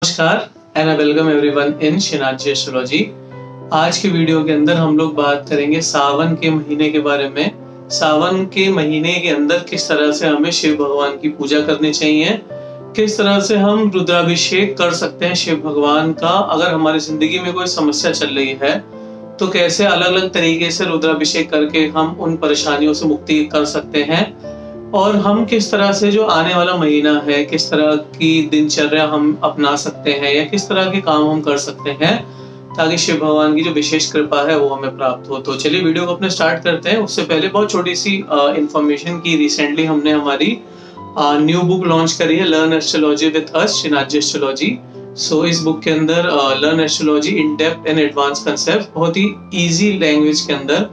नमस्कार and welcome everyone in Shinaji astrology. आज की वीडियो के अंदर हम लोग बात करेंगे सावन के महीने के बारे में। सावन के महीने के अंदर किस तरह से हमें शिव भगवान की पूजा करनी चाहिए, किस तरह से हम रुद्राभिषेक कर सकते हैं शिव भगवान का। अगर हमारी जिंदगी में कोई समस्या चल रही है तो कैसे अलग अलग तरीके से रुद्राभिषेक करके हम उन परेशानियों से मुक्ति कर सकते हैं, और हम किस तरह से जो आने वाला महीना है किस तरह की दिनचर्या हम अपना सकते हैं या किस तरह के काम हम कर सकते हैं ताकि शिव भगवान की जो विशेष कृपा है वो हमें प्राप्त हो। तो चलिए वीडियो को अपने स्टार्ट करते हैं। उससे पहले बहुत छोटी सी इंफॉर्मेशन की, रिसेंटली हमने हमारी न्यू बुक लॉन्च करी है, learn astrology with us Shinaji astrology. So इस बुक के अंदर learn astrology in depth and advance concept, बहुत ही इजी लैंग्वेज के अंदर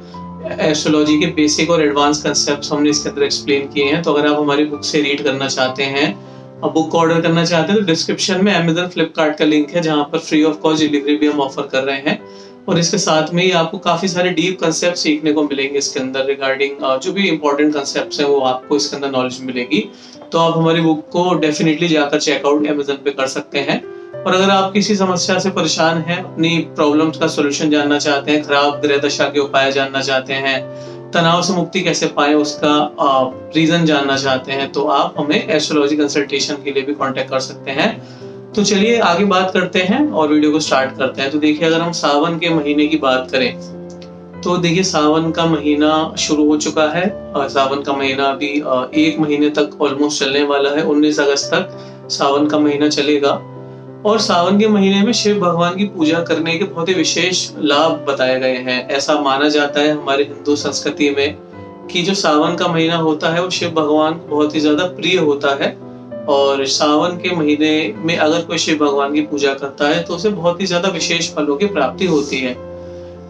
एस्ट्रोलॉजी के बेसिक और एडवांस कंसेप्ट्स हमने इसके अंदर एक्सप्लेन किए हैं। तो अगर आप हमारी बुक से रीड करना चाहते हैं और बुक को ऑर्डर करना चाहते हैं तो डिस्क्रिप्शन में अमेजन फ्लिपकार्ट का लिंक है जहां पर फ्री ऑफ कॉस्ट डिलीवरी भी हम ऑफर कर रहे हैं, और इसके साथ में ही आपको काफी सारे डीप कंसेप्ट सीखने को मिलेंगे इसके अंदर रिगार्डिंग जो भी इंपॉर्टेंट कंसेप्ट्स हैं वो आपको इसके अंदर नॉलेज मिलेगी। तो आप हमारी बुक को डेफिनेटली जाकर चेकआउट अमेजन पे कर सकते हैं। और अगर आप किसी समस्या से परेशान हैं, अपनी प्रॉब्लम्स का सॉल्यूशन जानना चाहते हैं, खराब ग्रह दशा के उपाय जानना चाहते हैं, तनाव से मुक्ति कैसे पाए उसका रीजन जानना चाहते हैं, तो आप हमें एस्ट्रोलॉजी कंसल्टेशन के लिए भी कांटेक्ट कर सकते हैं। तो चलिए आगे बात करते हैं और वीडियो को स्टार्ट करते हैं। तो देखिए, अगर हम सावन के महीने की बात करें तो देखिए सावन का महीना शुरू हो चुका है। सावन का महीना अभी 1 महीने तक ऑलमोस्ट चलने वाला है। 19 अगस्त तक सावन का महीना चलेगा, और सावन के महीने में शिव भगवान की पूजा करने के बहुत ही विशेष लाभ बताए गए हैं। ऐसा माना जाता है हमारे हिंदू संस्कृति में कि जो सावन का महीना होता है वो शिव भगवान को बहुत ही ज्यादा प्रिय होता है, और सावन के महीने में अगर कोई शिव भगवान की पूजा करता है तो उसे बहुत ही ज्यादा विशेष फलों की प्राप्ति होती है।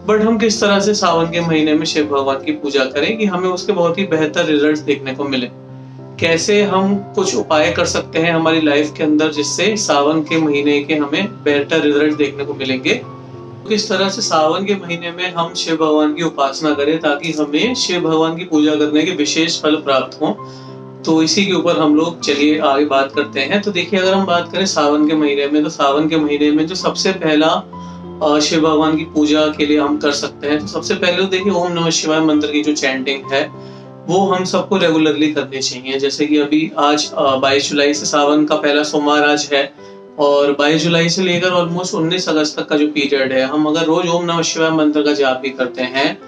बट हम किस तरह से सावन के महीने में शिव भगवान की पूजा करें कि हमें उसके बहुत ही बेहतर रिजल्ट देखने को मिले, कैसे हम कुछ उपाय कर सकते हैं हमारी लाइफ के अंदर जिससे सावन के महीने के हमें बेहतर रिजल्ट देखने को मिलेंगे, किस तरह से सावन के महीने में हम शिव भगवान की उपासना करें ताकि हमें शिव भगवान की पूजा करने के विशेष फल प्राप्त हों। तो इसी के ऊपर हम लोग चलिए आगे बात करते हैं। तो देखिए, अगर हम बात करें सावन के महीने में, तो सावन के महीने में जो सबसे पहला शिव भगवान की पूजा के लिए हम कर सकते हैं, तो सबसे पहले तो देखिए ओम नमः शिवाय मंत्र की जो चैंटिंग है वो हम सबको रेगुलरली करनी चाहिए। जैसे कि अभी आज 22 जुलाई से सावन का पहला सोमवार आज है, और 22 जुलाई से लेकर ऑलमोस्ट 19 अगस्त तक का जो पीरियड है, हम अगर रोज ओम नमः शिवाय मंत्र का जाप भी करते हैं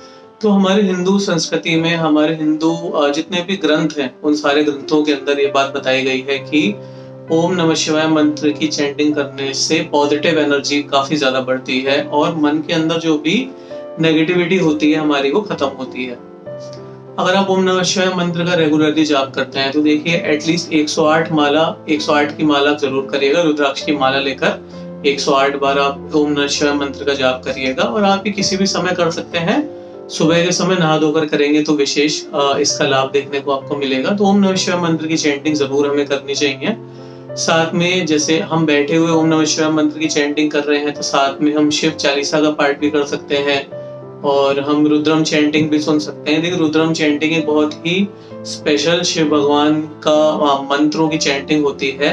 तो हमारे हिंदू संस्कृति में, हमारे हिंदू जितने भी ग्रंथ हैं उन सारे ग्रंथों के अंदर ये बात बताई गई है कि ओम नमः शिवाय मंत्र की चैंटिंग करने से पॉजिटिव एनर्जी काफी ज्यादा बढ़ती है और मन के अंदर जो भी नेगेटिविटी होती है हमारी वो खत्म होती है। अगर आप ओम नमः शिवाय मंत्र का रेगुलरली जाप करते हैं तो देखिए एटलीस्ट 108 की माला जरूर करिएगा। रुद्राक्ष की माला लेकर 108 बार आप ओम नमः शिवाय मंत्र का जाप करिएगा, और आप ये किसी भी समय कर सकते हैं। सुबह के समय नहा धोकर करेंगे तो विशेष इसका लाभ देखने को आपको मिलेगा। तो ओम नमः शिवाय मंत्र की चैंटिंग जरूर हमें करनी चाहिए। साथ में जैसे हम बैठे हुए ओम नमः शिवाय मंत्र की चैंटिंग कर रहे हैं तो साथ में हम शिव चालीसा का पाठ भी कर सकते हैं, और हम रुद्रम चैंटिंग भी सुन सकते हैं। देखिए, रुद्रम चैंटिंग एक बहुत ही स्पेशल शिव भगवान का मंत्रों की चैंटिंग होती है,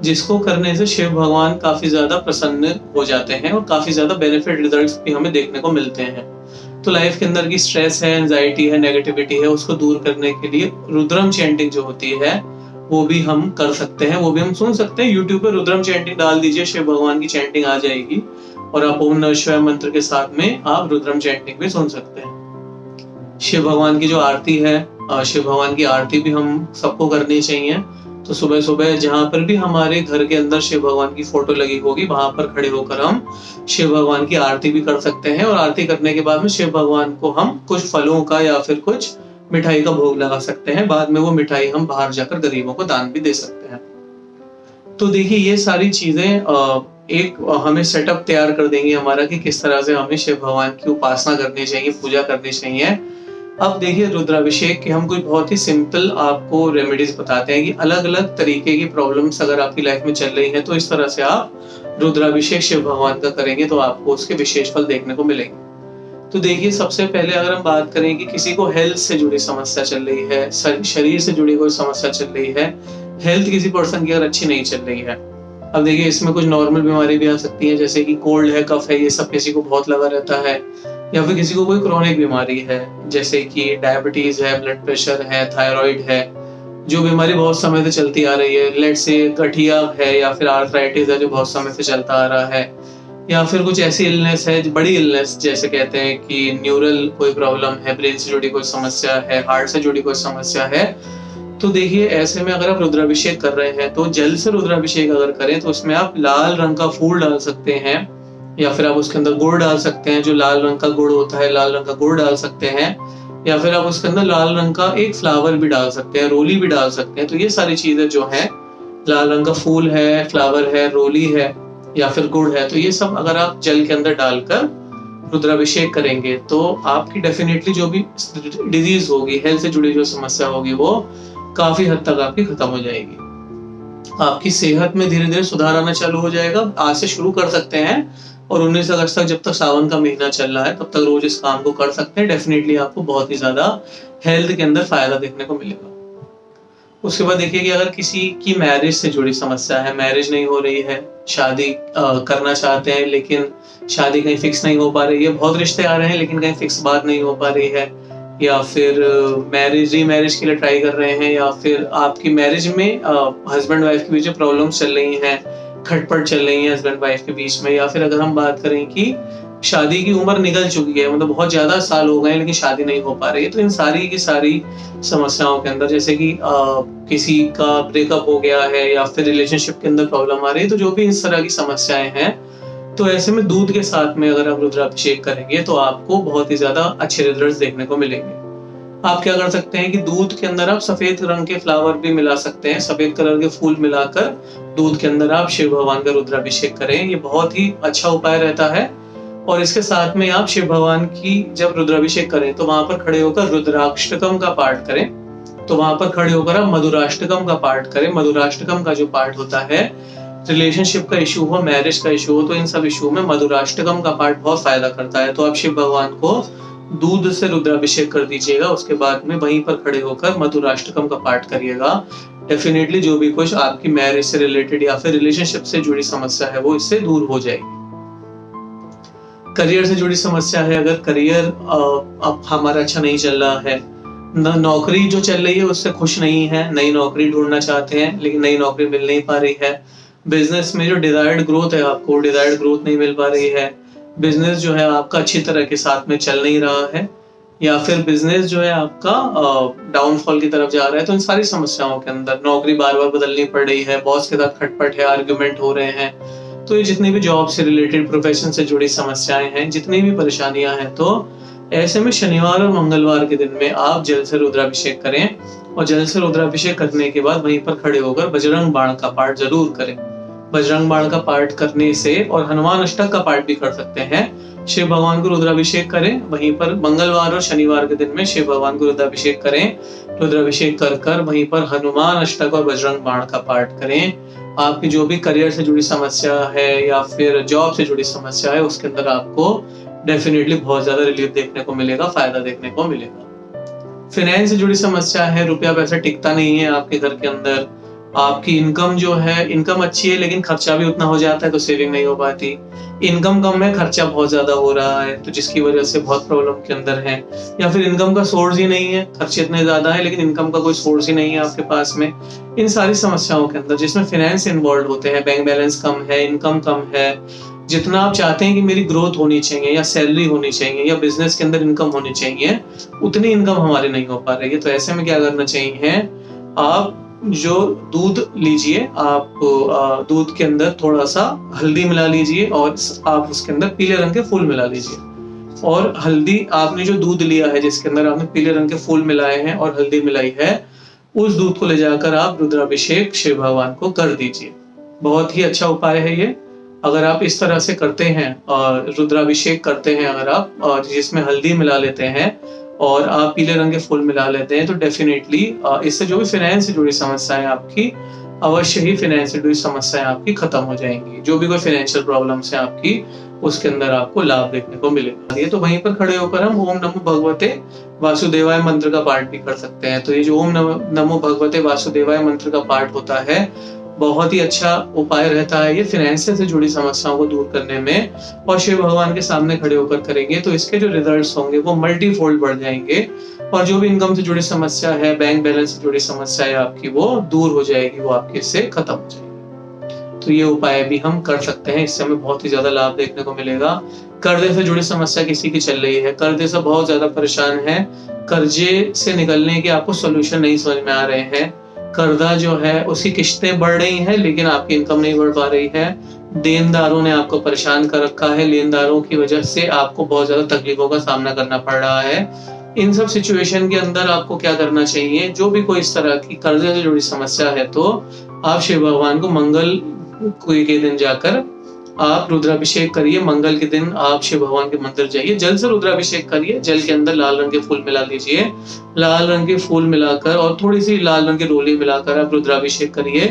जिसको करने से शिव भगवान काफी ज्यादा प्रसन्न हो जाते हैं और काफी ज्यादा बेनिफिट रिजल्ट्स भी हमें देखने को मिलते हैं। तो लाइफ के अंदर की स्ट्रेस है, एंजाइटी है, नेगेटिविटी है, उसको दूर करने के लिए रुद्रम चैंटिंग जो होती है वो भी हम कर सकते हैं, वो भी हम सुन सकते हैं। यूट्यूब पर रुद्रम चैंटिंग डाल दीजिए, शिव भगवान की चैंटिंग आ जाएगी, और आप ओम नमः शिवाय मंत्र के साथ में आप रुद्रम चैंटिंग भी सुन सकते हैं। शिव भगवान की जो आरती है, शिव भगवान की आरती भी हम सबको करनी चाहिए। तो सुबह सुबह जहां पर भी हमारे घर के अंदर शिव भगवान की फोटो लगी होगी वहां पर खड़े होकर हम शिव भगवान की आरती भी कर सकते हैं, और आरती करने के बाद में शिव भगवान को हम कुछ फलों का या फिर कुछ मिठाई का भोग लगा सकते हैं। बाद में वो मिठाई हम बाहर जाकर गरीबों को दान भी दे सकते हैं। तो देखिए, ये सारी चीजें एक हमें सेटअप तैयार कर देंगे हमारा कि किस तरह से हमें शिव भगवान की उपासना करनी चाहिए, पूजा करनी चाहिए। अब देखिए, रुद्राभिषेक के हम कोई बहुत ही सिंपल आपको रेमेडीज बताते हैं कि अलग अलग तरीके की प्रॉब्लम्स अगर आपकी लाइफ में चल रही है तो इस तरह से आप रुद्राभिषेक शिव भगवान का करेंगे तो आपको उसके विशेष फल देखने को मिलेंगे। तो देखिए, सबसे पहले अगर हम बात करें कि किसी को हेल्थ से जुड़ी समस्या चल रही है, शरीर से जुड़ी कोई समस्या चल रही है, हेल्थ किसी पर्सन की अगर अच्छी नहीं चल रही है अब देखिए इसमें कुछ नॉर्मल बीमारी भी आ सकती है, जैसे कि कोल्ड है, कफ है, ये सब किसी को बहुत लगा रहता है, या फिर किसी को कोई क्रोनिक बीमारी है जैसे कि डायबिटीज है, ब्लड प्रेशर है, थायराइड है, जो बीमारी बहुत समय से चलती आ रही है, लेट से गठिया है या फिर आर्थराइटिस है जो बहुत समय से चलता आ रहा है, या फिर कुछ ऐसी इलनेस है, बड़ी इलनेस जैसे कहते हैं कि न्यूरल कोई प्रॉब्लम है, ब्रेन से जुड़ी कोई समस्या है, हार्ट से जुड़ी कोई समस्या है। तो देखिए ऐसे में अगर आप रुद्राभिषेक कर रहे हैं तो जल से रुद्राभिषेक अगर करें तो उसमें आप लाल रंग का फूल डाल सकते हैं, या फिर आप उसके अंदर गुड़ डाल सकते हैं, जो लाल रंग का गुड़ होता है, लाल रंग का गुड़ डाल सकते हैं, या फिर आप उसके अंदर लाल रंग का एक फ्लावर भी डाल सकते हैं, रोली भी डाल सकते हैं। तो ये सारी चीजें जो है, लाल रंग का फूल है, फ्लावर है, रोली है या फिर गुड़ है, तो ये सब अगर आप जल के अंदर डालकर रुद्राभिषेक करेंगे तो आपकी डेफिनेटली जो भी डिजीज होगी, हेल्थ से जुड़ी जो समस्या होगी, वो काफी हद तक आपकी खत्म हो जाएगी। आपकी सेहत में धीरे धीरे सुधार आना चालू हो जाएगा। आज से शुरू कर सकते हैं और 19 अगस्त तक, जब तक सावन का महीना चल रहा है, तब तक रोज इस काम को कर सकते हैं। डेफिनेटली आपको बहुत ही ज्यादा हेल्थ के अंदर फायदा देखने को मिलेगा। उसके बाद देखिए कि अगर किसी की मैरिज से जुड़ी समस्या है, मैरिज नहीं हो रही है, शादी करना चाहते हैं लेकिन शादी कहीं फिक्स नहीं हो पा रही है, बहुत रिश्ते आ रहे हैं लेकिन कहीं फिक्स बात नहीं हो पा रही है, या फिर रीमैरिज के लिए ट्राई कर रहे हैं, या फिर आपकी मैरिज में हस्बैंड वाइफ के बीच में प्रॉब्लम्स चल रही हैं, खटपट चल रही है हस्बैंड वाइफ के बीच में, या फिर अगर हम बात करें कि शादी की उम्र निकल चुकी है, मतलब बहुत ज्यादा साल हो गए लेकिन शादी नहीं हो पा रही है, तो इन सारी की सारी समस्याओं के अंदर, जैसे कि किसी का ब्रेकअप हो गया है या फिर रिलेशनशिप के अंदर प्रॉब्लम आ रही है, तो जो भी इस तरह की समस्याएं हैं, तो ऐसे में दूध के साथ में अगर आप रुद्राभिषेक करेंगे तो आपको बहुत ही ज्यादा अच्छे रिजल्ट्स देखने को मिलेंगे। आप क्या कर सकते हैं कि दूध के अंदर आप सफेद रंग के फ्लावर भी मिला सकते हैं, सफेद कलर के फूल मिलाकर दूध के अंदर आप शिव भगवान का रुद्राभिषेक करें, ये बहुत ही अच्छा उपाय रहता है। और इसके साथ में आप शिव भगवान की जब रुद्राभिषेक करें तो वहां पर खड़े होकर रुद्राष्टकम का पाठ करें, तो वहां पर खड़े होकर आप मधुराष्टकम का पाठ करें। मधुराष्टकम का जो पाठ होता है, रिलेशनशिप का इशू हो, मैरिज का इशू हो, तो इन सब इशू में मधुराष्टकम का पाठ बहुत फायदा करता है। तो आप शिव भगवान को दूध से रुद्राभिषेक कर दीजिएगा, उसके बाद में वहीं पर खड़े होकर मधुराष्टकम का पाठ करिएगा। डेफिनेटली जो भी कुछ आपकी मैरिज से रिलेटेड या फिर रिलेशनशिप से जुड़ी समस्या है वो इससे दूर हो जाएगी। करियर से जुड़ी समस्या है, अगर करियर अब हमारा अच्छा नहीं चल रहा है, नौकरी जो चल रही है उससे खुश नहीं है, नई नौकरी ढूंढना चाहते हैं लेकिन नई नौकरी मिल नहीं पा रही है, बिजनेस में जो डिजायर्ड ग्रोथ है आपको डिजायर्ड ग्रोथ नहीं मिल पा रही है, बिजनेस जो है आपका अच्छी तरह के साथ में चल नहीं रहा है, या फिर बिजनेस जो है आपका डाउनफॉल की तरफ जा रहा है, तो इन सारी समस्याओं के अंदर नौकरी बार बार बदलनी पड़ रही है, बॉस के साथ खटपट है, आर्ग्यूमेंट हो रहे हैं, तो ये जितनी भी जॉब से रिलेटेड, प्रोफेशन से जुड़ी समस्याएं हैं, जितनी भी परेशानियां हैं, तो ऐसे में शनिवार और मंगलवार के दिन में आप जल से रुद्राभिषेक करें, और जल से रुद्राभिषेक करने के बाद वहीं पर खड़े होकर बजरंग बाण का पाठ जरूर करें। बजरंग बाण का पाठ करने से, और हनुमान अष्टक का पाठ भी कर सकते हैं, शिव भगवान को रुद्राभिषेक करें, वहीं पर मंगलवार और शनिवार के दिन में शिव भगवान को रुद्राभिषेक करें, रुद्राभिषेक कर वहीं पर हनुमान अष्टक और बजरंग बाण का पाठ करें। आपकी जो भी करियर से जुड़ी समस्या है या फिर जॉब से जुड़ी समस्या है, उसके अंदर आपको डेफिनेटली बहुत ज्यादा रिलीफ देखने को मिलेगा, फायदा देखने को मिलेगा। फाइनेंस से जुड़ी समस्या है, रुपया पैसा टिकता नहीं है आपके घर के अंदर, आपकी इनकम जो है, इनकम अच्छी है लेकिन खर्चा भी उतना हो जाता है तो सेविंग नहीं हो पाती, इनकम कम है खर्चा बहुत ज्यादा हो रहा है, तो जिसकी वजह से बहुत प्रॉब्लम के अंदर है, या फिर इनकम का सोर्स ही नहीं है, खर्चे इतने ज्यादा है लेकिन इनकम का कोई सोर्स ही नहीं है आपके पास में, इन सारी समस्याओं के अंदर जिसमें फाइनेंस इन्वॉल्व होते हैं, बैंक बैलेंस कम है, इनकम कम है, जितना आप चाहते हैं कि मेरी ग्रोथ होनी चाहिए या सैलरी होनी चाहिए या बिजनेस के अंदर इनकम होनी चाहिए, उतनी इनकम हमारी नहीं हो पा रही है, तो ऐसे में क्या करना चाहिए, आप जो दूध लीजिए, आप दूध के अंदर थोड़ा सा हल्दी मिला लीजिए और आप उसके अंदर पीले रंग के फूल मिला लीजिए, और हल्दी आपने जो दूध लिया है जिसके अंदर आपने पीले रंग के फूल मिलाए हैं और हल्दी मिलाई है, उस दूध को ले जाकर आप रुद्राभिषेक शिव भगवान को कर दीजिए। बहुत ही अच्छा उपाय है ये। अगर आप इस तरह से करते हैं और रुद्राभिषेक करते हैं, अगर आप जिसमें हल्दी मिला लेते हैं और आप पीले रंग के फूल मिला लेते हैं, तो डेफिनेटली इससे जो भी फाइनेंस से जुड़ी समस्याएं आपकी, अवश्य ही फाइनेंस से जुड़ी समस्याएं आपकी खत्म हो जाएंगी। जो भी कोई फाइनेंशियल प्रॉब्लम्स है आपकी, उसके अंदर आपको लाभ देखने को मिलेगा। ये तो वहीं पर खड़े होकर हम ओम नमो भगवते वासुदेवाय मंत्र का पाठ भी कर सकते हैं। तो ये जो ओम नमो भगवते वासुदेवाय मंत्र का पाठ होता है, बहुत ही अच्छा उपाय रहता है ये फाइनेंस से जुड़ी समस्याओं को दूर करने में, और शिव भगवान के सामने खड़े होकर करेंगे तो इसके जो रिजल्ट्स होंगे वो मल्टीफोल्ड बढ़ जाएंगे, और जो भी इनकम से जुड़ी समस्या है, बैंक बैलेंस से जुड़ी समस्या है आपकी, वो दूर हो जाएगी, वो आपके से खत्म हो जाएगी। तो ये उपाय भी हम कर सकते हैं, इससे हमें बहुत ही ज्यादा लाभ देखने को मिलेगा। कर्जे से जुड़ी समस्या किसी की चल रही है, कर्जे से बहुत ज्यादा परेशान है, कर्जे से निकलने के आपको सोल्यूशन नहीं समझ में आ रहे हैं, कर्जा जो है उसकी किस्तें बढ़ रही हैं लेकिन आपकी इनकम नहीं बढ़ पा रही है, देनदारों ने आपको परेशान कर रखा है, लेनदारों की वजह से आपको बहुत ज्यादा तकलीफों का सामना करना पड़ रहा है। इन सब सिचुएशन के अंदर आपको क्या करना चाहिए, जो भी कोई इस तरह की कर्जे से जुड़ी समस्या है तो आप शिव भगवान को मंगल के दिन जाकर आप रुद्राभिषेक करिए। मंगल के दिन आप शिव भगवान के मंदिर जाइए, जल से रुद्राभिषेक करिए, जल के अंदर लाल रंग के फूल मिला लीजिए, लाल रंग के फूल मिलाकर और थोड़ी सी लाल रंग की रोली मिलाकर आप रुद्राभिषेक करिए,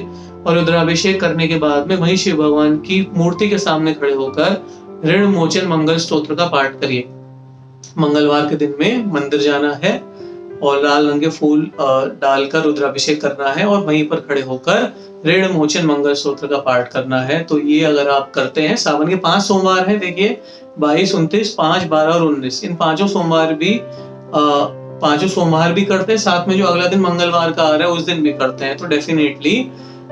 और रुद्राभिषेक करने के बाद में वहीं शिव भगवान की मूर्ति के सामने खड़े होकर ऋण मोचन मंगल स्तोत्र का पाठ करिए। मंगलवार के दिन में मंदिर जाना है और लाल रंग के फूल डालकर रुद्राभिषेक करना है और वहीं पर खड़े होकर ऋण मोचन मंगल सूत्र का पाठ करना है। तो ये अगर आप करते हैं, सावन के 5 सोमवार हैं, देखिए 22, 29, 5, 12 और 19, इन पांचों सोमवार भी करते हैं, साथ में जो अगला दिन मंगलवार का आ रहा है उस दिन भी करते हैं, तो डेफिनेटली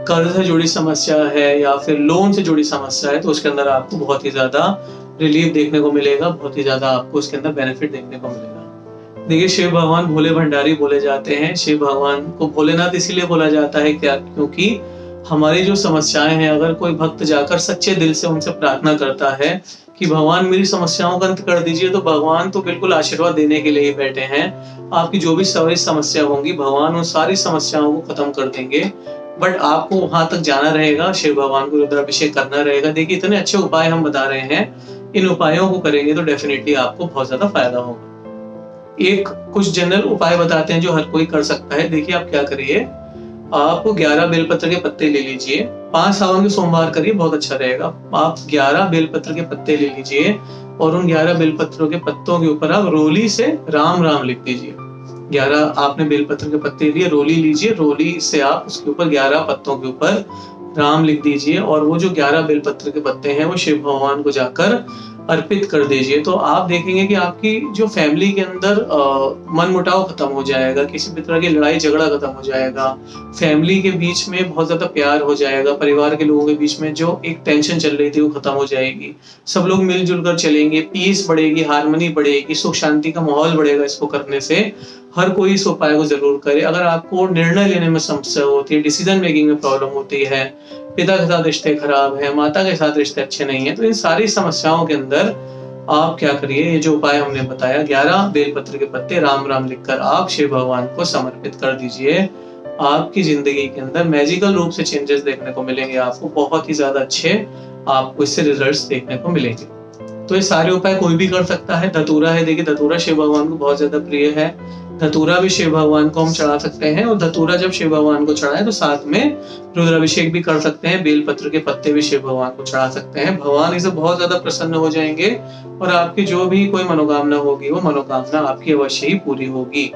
कर्ज से जुड़ी समस्या है या फिर लोन से जुड़ी समस्या है तो उसके अंदर आपको बहुत ही ज्यादा रिलीफ देखने को मिलेगा, बहुत ही ज्यादा आपको उसके अंदर बेनिफिट देखने को मिलेगा। देखिए शिव भगवान भोले भंडारी बोले जाते हैं। शिव भगवान को भोलेनाथ इसीलिए बोला जाता है क्या, क्योंकि हमारी जो समस्याएं हैं, अगर कोई भक्त जाकर सच्चे दिल से उनसे प्रार्थना करता है कि भगवान मेरी समस्याओं का अंत कर दीजिए, तो भगवान तो बिल्कुल आशीर्वाद देने के लिए ही बैठे हैं। आपकी जो भी सारी समस्या होंगी भगवान उन सारी समस्याओं को खत्म कर देंगे, बट आपको वहां तक जाना रहेगा, शिव भगवान को रुद्राभिषेक करना रहेगा। देखिए इतने अच्छे उपाय हम बता रहे हैं, इन उपायों को करेंगे तो डेफिनेटली आपको बहुत ज्यादा फायदा होगा। एक कुछ जनरल उपाय बताते हैं जो हर कोई कर सकता है। देखिए आप क्या करिए, आप 11 बेलपत्र के पत्ते ले लीजिए, 5 सावन के सोमवार करिए, बहुत अच्छा रहेगा। आप 11 बेलपत्र के पत्ते ले लीजिए और उन 11 बेलपत्रों के पत्तों के ऊपर आप रोली से राम राम लिख दीजिए। 11 आपने बेलपत्र के पत्ते लिए, रोली लीजिए, रोली से आप उसके ऊपर 11 पत्तों के ऊपर राम लिख दीजिए, और वो जो 11 बेलपत्र के पत्ते हैं वो शिव भगवान को जाकर अर्पित कर दीजिए। तो आप देखेंगे कि आपकी जो फैमिली के अंदर मन मुटाव खत्म हो जाएगा, किसी भी तरह की लड़ाई झगड़ा खत्म हो जाएगा, फैमिली के बीच में बहुत ज्यादा प्यार हो जाएगा, परिवार के लोगों के बीच में जो एक टेंशन चल रही थी वो खत्म हो जाएगी, सब लोग मिलजुल कर चलेंगे, पीस बढ़ेगी, हार्मनी बढ़ेगी, सुख शांति का माहौल बढ़ेगा। इसको करने से हर कोई इस उपाय को जरूर करे। अगर आपको निर्णय लेने में समस्या होती है, डिसीजन मेकिंग में प्रॉब्लम होती है, पिता के साथ रिश्ते खराब है, माता के साथ रिश्ते अच्छे नहीं है, तो इन सारी समस्याओं के अंदर आप क्या करिए, ये जो उपाय हमने बताया, 11 बेलपत्र के पत्ते राम राम लिखकर आप शिव भगवान को समर्पित कर दीजिए। आपकी जिंदगी के अंदर मैजिकल रूप से चेंजेस देखने को मिलेंगे, आपको बहुत ही ज्यादा अच्छे आपको इससे रिजल्ट्स देखने को मिलेंगे। तो ये सारे उपाय कोई भी कर सकता है। धतूरा है, देखिए धतूरा शिव भगवान को बहुत ज्यादा प्रिय है, धतूरा भी शिव भगवान को हम चढ़ा सकते हैं, और धतूरा जब शिव भगवान को चढ़ाए तो साथ में रुद्राभिषेक भी कर सकते हैं, बेलपत्र के पत्ते भी शिव भगवान को चढ़ा सकते हैं। भगवान इसे बहुत ज्यादा प्रसन्न हो जाएंगे और आपकी जो भी कोई मनोकामना होगी वो मनोकामना आपकी अवश्य ही पूरी होगी।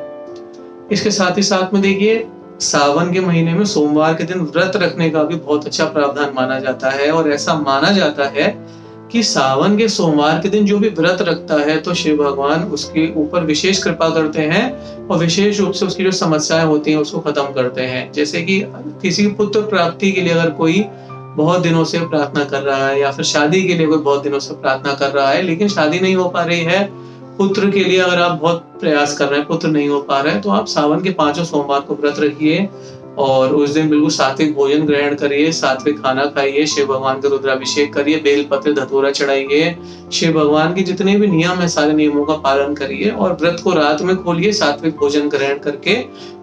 इसके साथ ही साथ में देखिए सावन के महीने में सोमवार के दिन व्रत रखने का भी बहुत अच्छा प्रावधान माना जाता है, और ऐसा माना जाता है कि सावन के सोमवार के दिन जो भी व्रत रखता है तो शिव भगवान उसके ऊपर विशेष कृपा करते हैं और विशेष रूप से उसकी जो समस्याएं होती हैं उसको खत्म करते हैं। जैसे कि किसी पुत्र प्राप्ति के लिए अगर कोई बहुत दिनों से प्रार्थना कर रहा है, या फिर शादी के लिए कोई बहुत दिनों से प्रार्थना कर रहा है लेकिन शादी नहीं हो पा रही है, पुत्र के लिए अगर आप बहुत प्रयास कर रहे हैं, पुत्र नहीं हो पा रहा है, तो आप सावन के 5 सोमवार को व्रत रखिए और उस दिन बिल्कुल सात्विक भोजन ग्रहण करिए, सात्विक खाना खाइए, शिव भगवान का रुद्राभिषेक करिए, बेल पत्र धतूरा चढ़ाइए, शिव भगवान के जितने भी नियम है सारे नियमों का पालन करिए, और व्रत को रात में खोलिए सात्विक भोजन ग्रहण करके।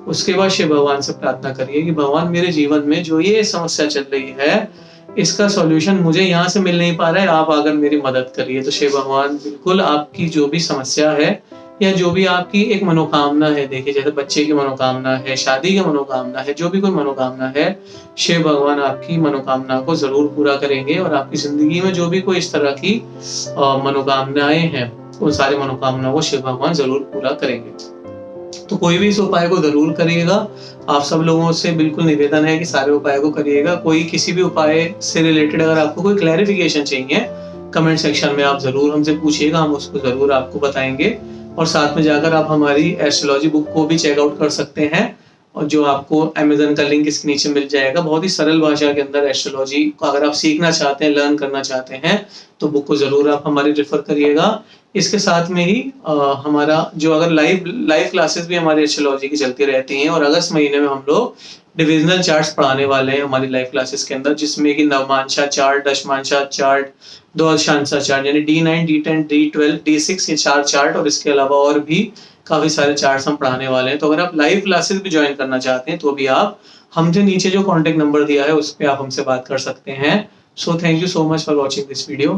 उसके बाद शिव भगवान से प्रार्थना करिए कि भगवान मेरे जीवन में जो ये समस्या चल रही है इसका सॉल्यूशन मुझे यहाँ से मिल नहीं पा रहा है, आप आकर मेरी मदद करिए। तो शिव भगवान बिल्कुल आपकी जो भी समस्या है या जो भी आपकी एक मनोकामना है, देखिए जैसे बच्चे की मनोकामना है, शादी की मनोकामना है, जो भी कोई मनोकामना है, शिव भगवान आपकी मनोकामना को जरूर पूरा करेंगे और आपकी जिंदगी में जो भी कोई इस तरह की मनोकामनाएं हैं उन सारी मनोकामनाओं को शिव भगवान जरूर पूरा करेंगे। तो कोई भी इस उपाय को जरूर करिएगा। आप सब लोगों से बिल्कुल निवेदन है कि सारे उपाय को करिएगा। कोई किसी भी उपाय से रिलेटेड अगर आपको कोई क्लैरिफिकेशन चाहिए, कमेंट सेक्शन में आप जरूर हमसे पूछिएगा, हम उसको जरूर आपको बताएंगे। और साथ में जाकर आप हमारी एस्ट्रोलॉजी बुक को भी चेकआउट कर सकते हैं, और जो आपको अमेज़न का लिंक इसके नीचे मिल जाएगा। बहुत ही सरल भाषा के अंदर एस्ट्रोलॉजी को अगर आप सीखना चाहते हैं, लर्न करना चाहते हैं, तो बुक को जरूर आप हमारी रेफर करिएगा। इसके साथ में ही हमारा जो अगर लाइव क्लासेस भी हमारी एस्ट्रोलॉजी की चलती रहती हैं, और अगस्त महीने में हम लोग डिविजनल चार्ट्स पढ़ाने वाले हैं हमारी लाइव क्लासेस के अंदर, जिसमें कि नवमांशा चार्ट, दशमांशा चार्ट, द्वादशांशा चार्ट यानी D9, D10, D12, D6 ये 4 चार्ट, और इसके अलावा और भी काफी सारे चार्ट्स हम पढ़ाने वाले हैं। तो अगर आप लाइव क्लासेस भी ज्वाइन करना चाहते हैं तो भी आप हमसे नीचे जो कॉन्टेक्ट नंबर दिया है उस पर आप हमसे बात कर सकते हैं। So thank you so much for watching this video.